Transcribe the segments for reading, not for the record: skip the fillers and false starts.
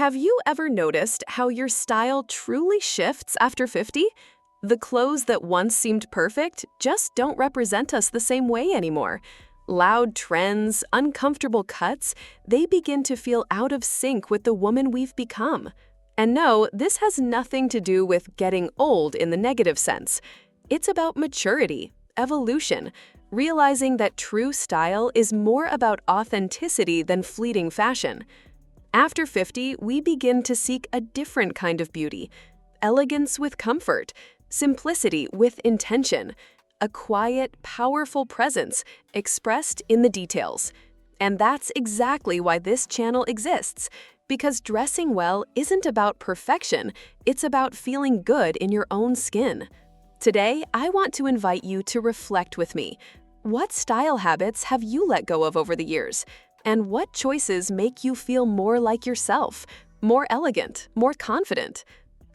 Have you ever noticed how your style truly shifts after 50? The clothes that once seemed perfect just don't represent us the same way anymore. Loud trends, uncomfortable cuts, they begin to feel out of sync with the woman we've become. And no, this has nothing to do with getting old in the negative sense. It's about maturity, evolution, realizing that true style is more about authenticity than fleeting fashion. After 50, we begin to seek a different kind of beauty, elegance with comfort, simplicity with intention, a quiet, powerful presence expressed in the details. And that's exactly why this channel exists, because dressing well isn't about perfection, it's about feeling good in your own skin. Today, I want to invite you to reflect with me. What style habits have you let go of over the years? And what choices make you feel more like yourself, more elegant, more confident?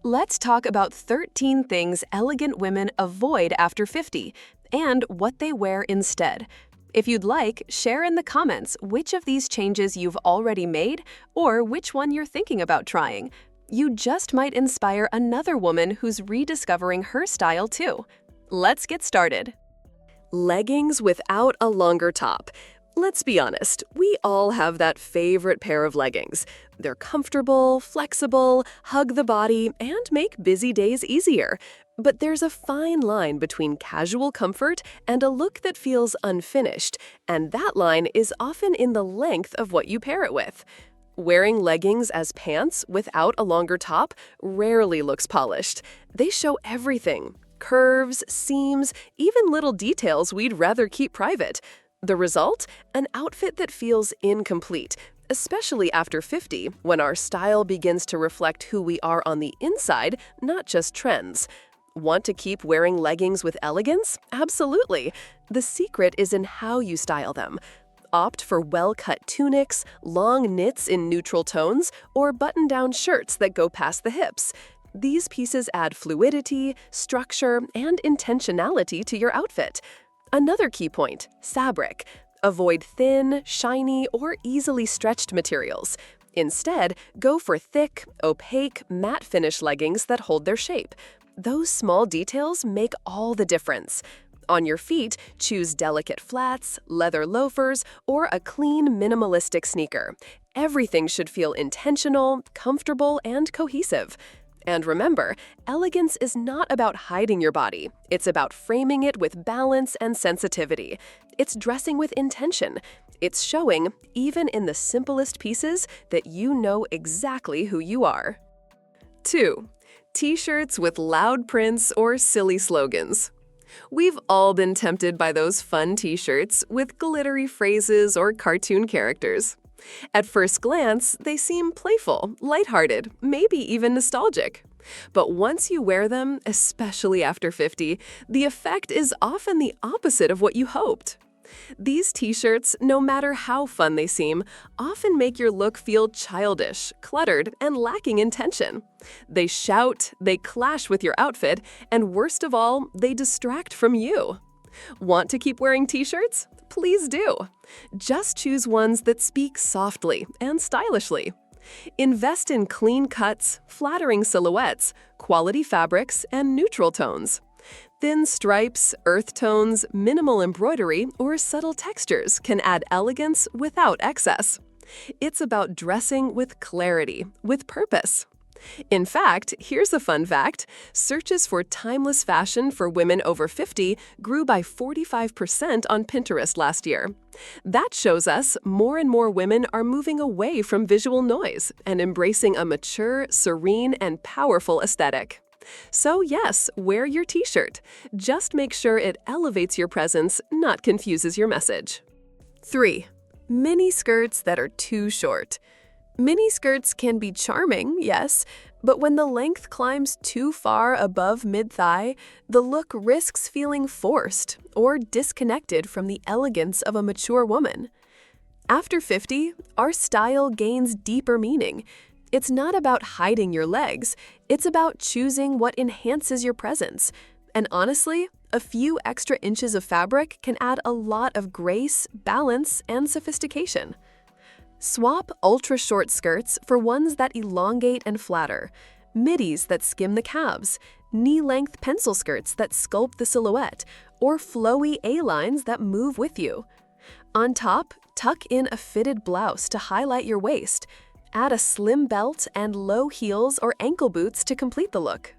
Let's talk about 13 things elegant women avoid after 50 and what they wear instead. If you'd like, share in the comments which of these changes you've already made or which one you're thinking about trying. You just might inspire another woman who's rediscovering her style too. Let's get started. Leggings without a longer top. Let's be honest, we all have that favorite pair of leggings. They're comfortable, flexible, hug the body, and make busy days easier. But there's a fine line between casual comfort and a look that feels unfinished, and that line is often in the length of what you pair it with. Wearing leggings as pants without a longer top rarely looks polished. They show everything: curves, seams, even little details we'd rather keep private. The result? An outfit that feels incomplete, especially after 50, when our style begins to reflect who we are on the inside, not just trends. Want to keep wearing leggings with elegance? Absolutely. The secret is in how you style them. Opt for well-cut tunics, long knits in neutral tones, or button-down shirts that go past the hips. These pieces add fluidity, structure, and intentionality to your outfit. Another key point: fabric. Avoid thin, shiny, or easily stretched materials. Instead, go for thick, opaque, matte finish leggings that hold their shape. Those small details make all the difference. On your feet, choose delicate flats, leather loafers, or a clean, minimalistic sneaker. Everything should feel intentional, comfortable, and cohesive. And remember, elegance is not about hiding your body. It's about framing it with balance and sensitivity. It's dressing with intention. It's showing, even in the simplest pieces, that you know exactly who you are. 2. T-shirts with loud prints or silly slogans. We've all been tempted by those fun t-shirts with glittery phrases or cartoon characters. At first glance, they seem playful, lighthearted, maybe even nostalgic. But once you wear them, especially after 50, the effect is often the opposite of what you hoped. These t-shirts, no matter how fun they seem, often make your look feel childish, cluttered, and lacking intention. They shout, they clash with your outfit, and worst of all, they distract from you. Want to keep wearing t-shirts? Please do. Just choose ones that speak softly and stylishly. Invest in clean cuts, flattering silhouettes, quality fabrics, and neutral tones. Thin stripes, earth tones, minimal embroidery, or subtle textures can add elegance without excess. It's about dressing with clarity, with purpose. In fact, here's a fun fact: searches for timeless fashion for women over 50 grew by 45% on Pinterest last year. That shows us more and more women are moving away from visual noise and embracing a mature, serene, and powerful aesthetic. So yes, wear your t-shirt. Just make sure it elevates your presence, not confuses your message. 3. Mini skirts that are too short. Mini skirts can be charming, yes, but when the length climbs too far above mid-thigh, the look risks feeling forced or disconnected from the elegance of a mature woman. After 50, our style gains deeper meaning. It's not about hiding your legs, it's about choosing what enhances your presence. And honestly, a few extra inches of fabric can add a lot of grace, balance, and sophistication. Swap ultra-short skirts for ones that elongate and flatter, middies that skim the calves, knee-length pencil skirts that sculpt the silhouette, or flowy A-lines that move with you. On top, tuck in a fitted blouse to highlight your waist. Add a slim belt and low heels or ankle boots to complete the look.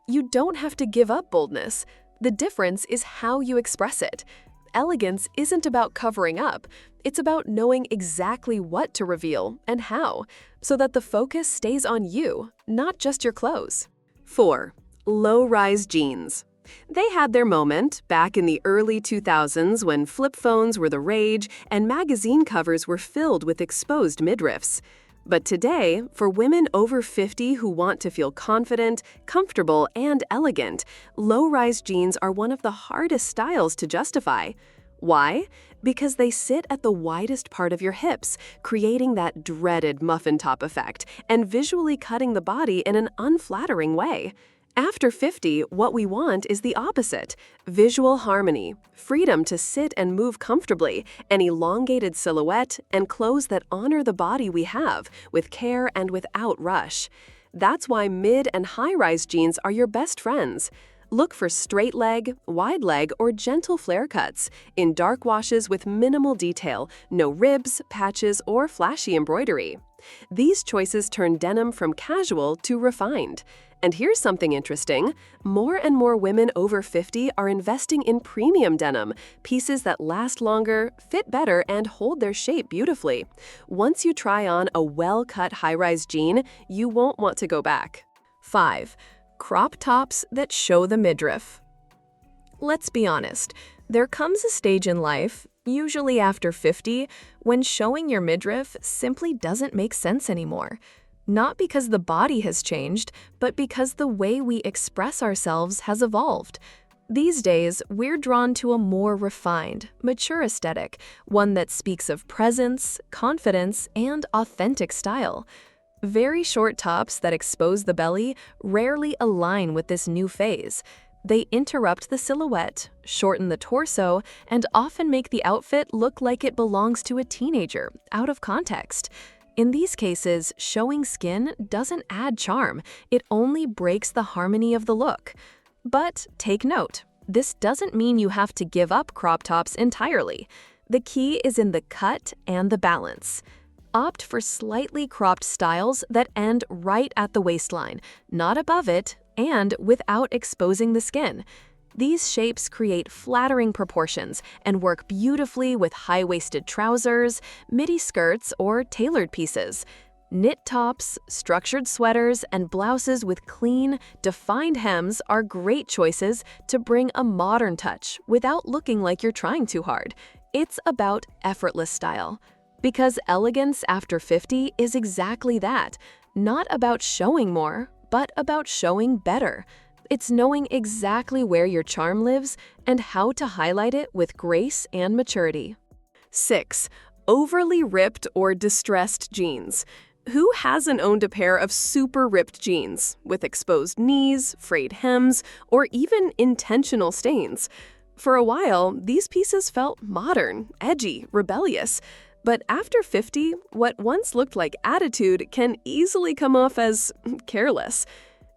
You don't have to give up boldness. The difference is how you express it. Elegance isn't about covering up. It's about knowing exactly what to reveal and how, so that the focus stays on you, not just your clothes. 4. Low-rise jeans. They had their moment back in the early 2000s when flip phones were the rage and magazine covers were filled with exposed midriffs. But today, for women over 50 who want to feel confident, comfortable, and elegant, low-rise jeans are one of the hardest styles to justify. Why? Because they sit at the widest part of your hips, creating that dreaded muffin top effect and visually cutting the body in an unflattering way. After 50, what we want is the opposite: visual harmony, freedom to sit and move comfortably, an elongated silhouette, and clothes that honor the body we have, with care and without rush. That's why mid and high-rise jeans are your best friends. Look for straight leg, wide leg, or gentle flare cuts, in dark washes with minimal detail, no ribs, patches, or flashy embroidery. These choices turn denim from casual to refined. And here's something interesting. More and more women over 50 are investing in premium denim, pieces that last longer, fit better, and hold their shape beautifully. Once you try on a well-cut high-rise jean, you won't want to go back. 5. Crop tops that show the midriff. Let's be honest, there comes a stage in life, usually after 50, when showing your midriff simply doesn't make sense anymore. Not because the body has changed, but because the way we express ourselves has evolved. These days, we're drawn to a more refined, mature aesthetic, one that speaks of presence, confidence, and authentic style. Very short tops that expose the belly rarely align with this new phase. They interrupt the silhouette, shorten the torso, and often make the outfit look like it belongs to a teenager, out of context. In these cases, showing skin doesn't add charm, it only breaks the harmony of the look. But take note, this doesn't mean you have to give up crop tops entirely. The key is in the cut and the balance. Opt for slightly cropped styles that end right at the waistline, not above it, and without exposing the skin. These shapes create flattering proportions and work beautifully with high-waisted trousers, midi skirts, or tailored pieces. Knit tops, structured sweaters, and blouses with clean, defined hems are great choices to bring a modern touch without looking like you're trying too hard. It's about effortless style. Because elegance after 50 is exactly that, not about showing more, but about showing better. It's knowing exactly where your charm lives and how to highlight it with grace and maturity. 6. Overly ripped or distressed jeans. Who hasn't owned a pair of super ripped jeans with exposed knees, frayed hems, or even intentional stains? For a while, these pieces felt modern, edgy, rebellious. But after 50, what once looked like attitude can easily come off as careless.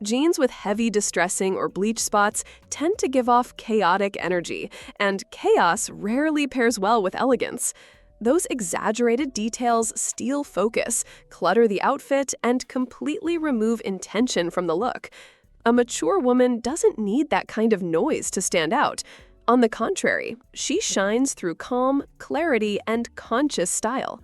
Jeans with heavy distressing or bleach spots tend to give off chaotic energy, and chaos rarely pairs well with elegance. Those exaggerated details steal focus, clutter the outfit, and completely remove intention from the look. A mature woman doesn't need that kind of noise to stand out. On the contrary, she shines through calm, clarity, and conscious style.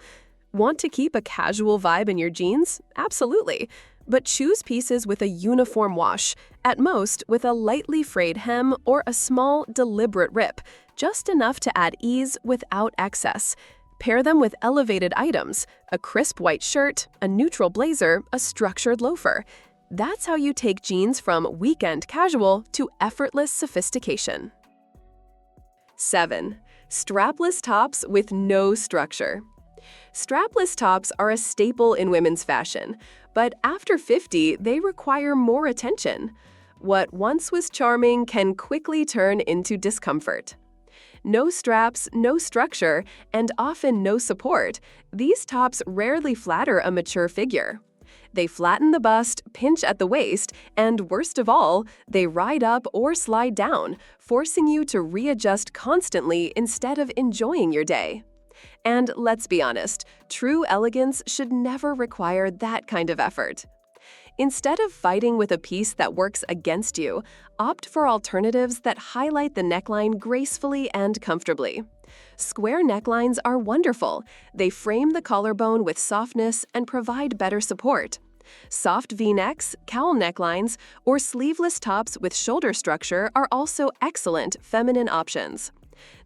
Want to keep a casual vibe in your jeans? Absolutely. But choose pieces with a uniform wash, at most with a lightly frayed hem or a small, deliberate rip, just enough to add ease without excess. Pair them with elevated items, a crisp white shirt, a neutral blazer, a structured loafer. That's how you take jeans from weekend casual to effortless sophistication. 7. Strapless tops with no structure. Strapless tops are a staple in women's fashion, but after 50, they require more attention. What once was charming can quickly turn into discomfort. No straps, no structure, and often no support, these tops rarely flatter a mature figure. They flatten the bust, pinch at the waist, and worst of all, they ride up or slide down, forcing you to readjust constantly instead of enjoying your day. And let's be honest, true elegance should never require that kind of effort. Instead of fighting with a piece that works against you, opt for alternatives that highlight the neckline gracefully and comfortably. Square necklines are wonderful. They frame the collarbone with softness and provide better support. Soft V-necks, cowl necklines, or sleeveless tops with shoulder structure are also excellent feminine options.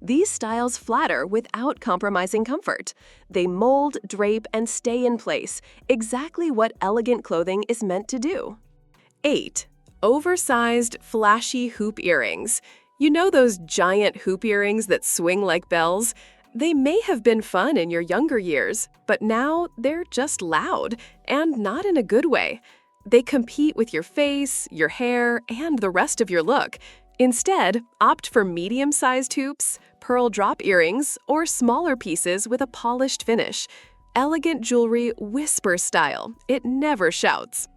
These styles flatter without compromising comfort. They mold, drape, and stay in place, exactly what elegant clothing is meant to do. 8. Oversized, flashy hoop earrings. You know those giant hoop earrings that swing like bells? They may have been fun in your younger years, but now they're just loud, and not in a good way. They compete with your face, your hair, and the rest of your look. Instead, opt for medium-sized hoops, pearl drop earrings, or smaller pieces with a polished finish. Elegant jewelry whispers style. It never shouts.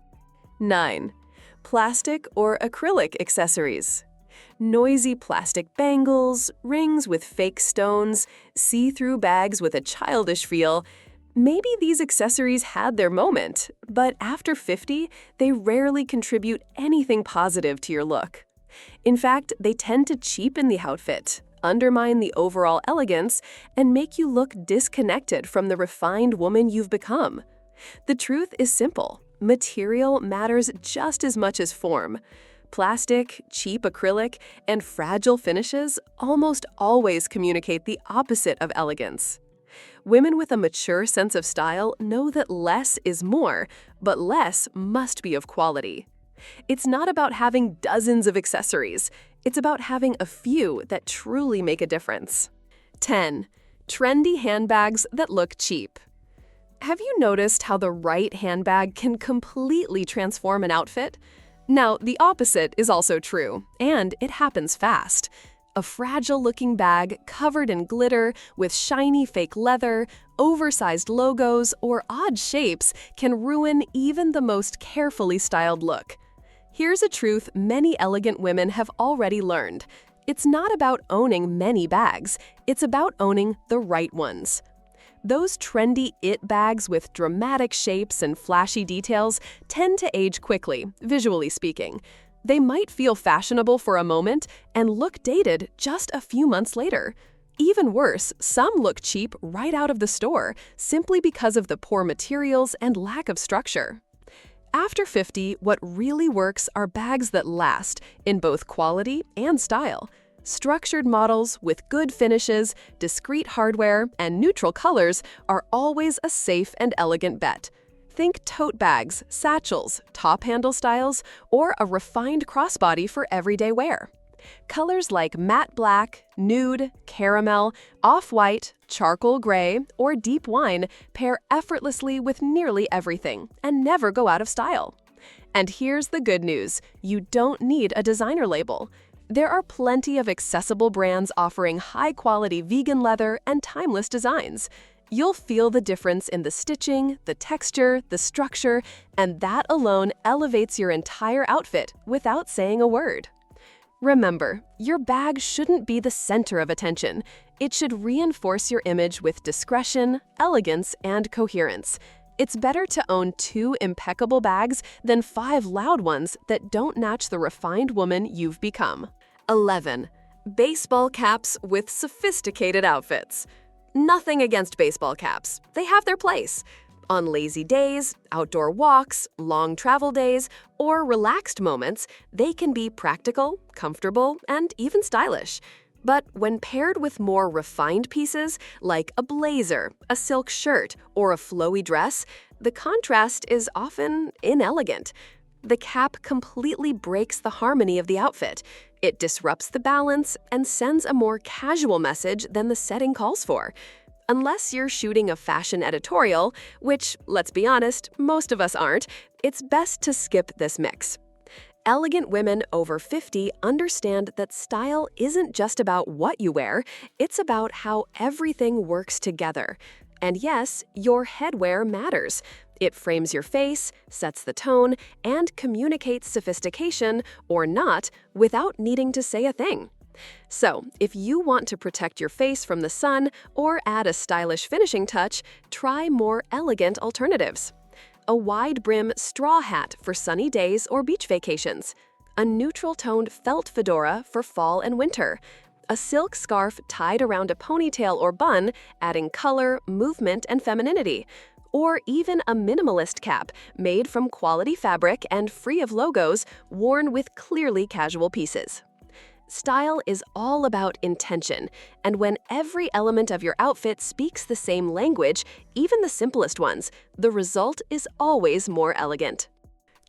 9. Plastic or acrylic accessories. Noisy plastic bangles, rings with fake stones, see-through bags with a childish feel. Maybe these accessories had their moment, but after 50, they rarely contribute anything positive to your look. In fact, they tend to cheapen the outfit, undermine the overall elegance, and make you look disconnected from the refined woman you've become. The truth is simple. Material matters just as much as form. Plastic, cheap acrylic, and fragile finishes almost always communicate the opposite of elegance. Women with a mature sense of style know that less is more, but less must be of quality. It's not about having dozens of accessories. It's about having a few that truly make a difference. 10. Trendy handbags that look cheap. Have you noticed how the right handbag can completely transform an outfit? Now, the opposite is also true, and it happens fast. A fragile-looking bag covered in glitter with shiny fake leather, oversized logos, or odd shapes can ruin even the most carefully styled look. Here's a truth many elegant women have already learned. It's not about owning many bags, it's about owning the right ones. Those trendy it bags with dramatic shapes and flashy details tend to age quickly, visually speaking. They might feel fashionable for a moment and look dated just a few months later. Even worse, some look cheap right out of the store, simply because of the poor materials and lack of structure. After 50, what really works are bags that last, in both quality and style. Structured models with good finishes, discreet hardware, and neutral colors are always a safe and elegant bet. Think tote bags, satchels, top handle styles, or a refined crossbody for everyday wear. Colors like matte black, nude, caramel, off-white, charcoal gray, or deep wine pair effortlessly with nearly everything and never go out of style. And here's the good news: you don't need a designer label. There are plenty of accessible brands offering high-quality vegan leather and timeless designs. You'll feel the difference in the stitching, the texture, the structure, and that alone elevates your entire outfit without saying a word. Remember, your bag shouldn't be the center of attention. It should reinforce your image with discretion, elegance, and coherence. It's better to own 2 impeccable bags than 5 loud ones that don't match the refined woman you've become. 11. Baseball caps with sophisticated outfits. Nothing against baseball caps. They have their place. On lazy days, outdoor walks, long travel days, or relaxed moments, they can be practical, comfortable, and even stylish. But when paired with more refined pieces, like a blazer, a silk shirt, or a flowy dress, the contrast is often inelegant. The cap completely breaks the harmony of the outfit. It disrupts the balance and sends a more casual message than the setting calls for. Unless you're shooting a fashion editorial, which, let's be honest, most of us aren't, it's best to skip this mix. Elegant women over 50 understand that style isn't just about what you wear, it's about how everything works together. And yes, your headwear matters. It frames your face, sets the tone, and communicates sophistication, or not, without needing to say a thing. So, if you want to protect your face from the sun or add a stylish finishing touch, try more elegant alternatives. A wide-brim straw hat for sunny days or beach vacations. A neutral-toned felt fedora for fall and winter. A silk scarf tied around a ponytail or bun, adding color, movement, and femininity. Or even a minimalist cap made from quality fabric and free of logos, worn with clearly casual pieces. Style is all about intention, and when every element of your outfit speaks the same language, even the simplest ones, the result is always more elegant.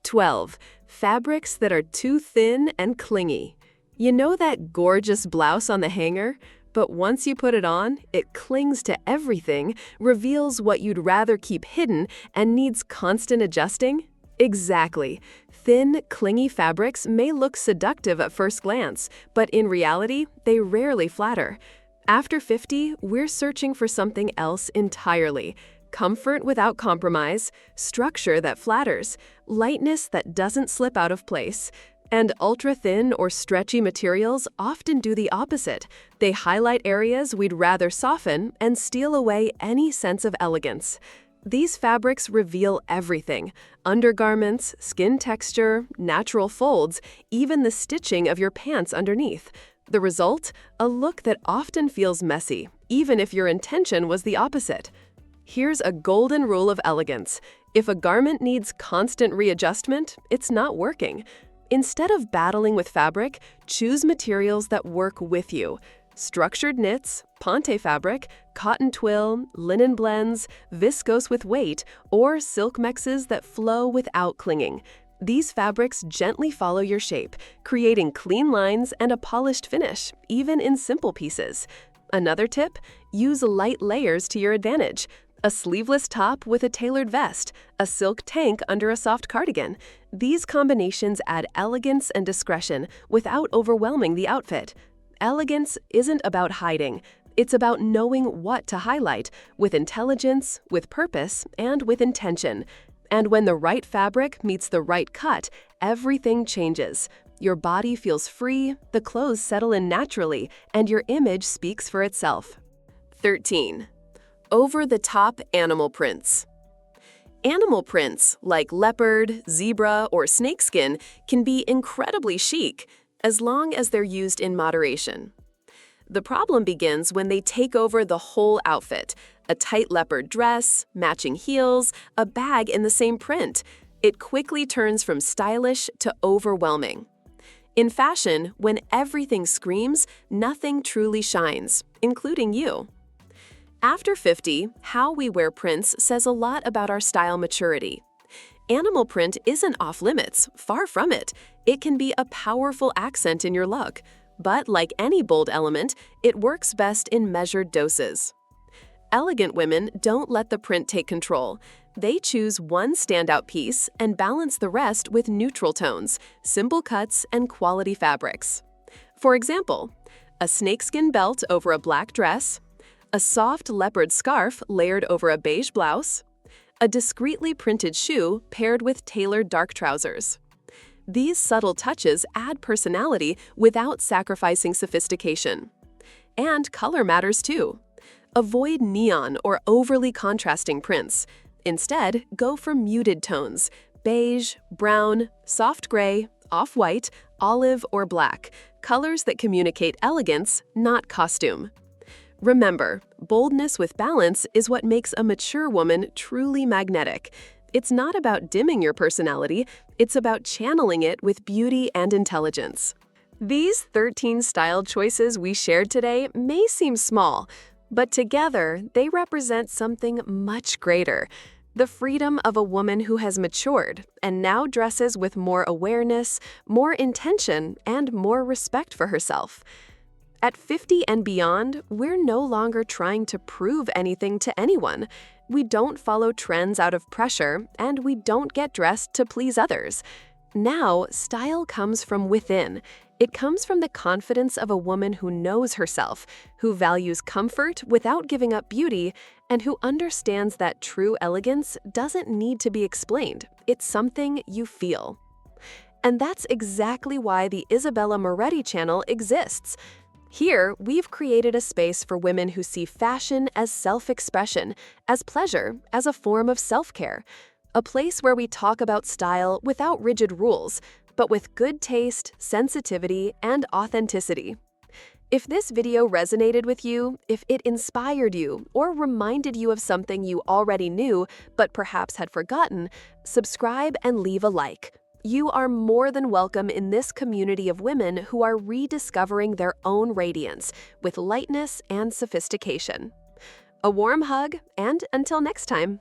12. Fabrics that are too thin and clingy. You know that gorgeous blouse on the hanger? But once you put it on, it clings to everything, reveals what you'd rather keep hidden, and needs constant adjusting? Exactly. Thin, clingy fabrics may look seductive at first glance, but in reality, they rarely flatter. After 50, we're searching for something else entirely. Comfort without compromise, structure that flatters, lightness that doesn't slip out of place. And ultra-thin or stretchy materials often do the opposite. They highlight areas we'd rather soften and steal away any sense of elegance. These fabrics reveal everything: undergarments, skin texture, natural folds, even the stitching of your pants underneath. The result? A look that often feels messy, even if your intention was the opposite. Here's a golden rule of elegance. If a garment needs constant readjustment, it's not working. Instead of battling with fabric, choose materials that work with you. Structured knits, ponte fabric, cotton twill, linen blends, viscose with weight, or silk mixes that flow without clinging. These fabrics gently follow your shape, creating clean lines and a polished finish, even in simple pieces. Another tip: use light layers to your advantage. A sleeveless top with a tailored vest, a silk tank under a soft cardigan. These combinations add elegance and discretion without overwhelming the outfit. Elegance isn't about hiding. It's about knowing what to highlight, with intelligence, with purpose, and with intention. And when the right fabric meets the right cut, everything changes. Your body feels free, the clothes settle in naturally, and your image speaks for itself. 13. Over-the-top animal prints. Animal prints, like leopard, zebra, or snakeskin, can be incredibly chic, as long as they're used in moderation. The problem begins when they take over the whole outfit: a tight leopard dress, matching heels, a bag in the same print. It quickly turns from stylish to overwhelming. In fashion, when everything screams, nothing truly shines, including you. After 50, how we wear prints says a lot about our style maturity. Animal print isn't off-limits, far from it. It can be a powerful accent in your look. But like any bold element, it works best in measured doses. Elegant women don't let the print take control. They choose one standout piece and balance the rest with neutral tones, simple cuts, and quality fabrics. For example, a snakeskin belt over a black dress, a soft leopard scarf layered over a beige blouse, a discreetly printed shoe paired with tailored dark trousers. These subtle touches add personality without sacrificing sophistication. And color matters too. Avoid neon or overly contrasting prints. Instead, go for muted tones: beige, brown, soft gray, off-white, olive, or black, colors that communicate elegance, not costume. Remember, boldness with balance is what makes a mature woman truly magnetic. It's not about dimming your personality, it's about channeling it with beauty and intelligence. These 13 style choices we shared today may seem small, but together they represent something much greater: the freedom of a woman who has matured and now dresses with more awareness, more intention, and more respect for herself. At 50 and beyond, we're no longer trying to prove anything to anyone. We don't follow trends out of pressure, and we don't get dressed to please others. Now, style comes from within. It comes from the confidence of a woman who knows herself, who values comfort without giving up beauty, and who understands that true elegance doesn't need to be explained. It's something you feel. And that's exactly why the Isabella Moretti channel exists. Here, we've created a space for women who see fashion as self-expression, as pleasure, as a form of self-care. A place where we talk about style without rigid rules, but with good taste, sensitivity, and authenticity. If this video resonated with you, if it inspired you, or reminded you of something you already knew but perhaps had forgotten, subscribe and leave a like. You are more than welcome in this community of women who are rediscovering their own radiance with lightness and sophistication. A warm hug, and until next time.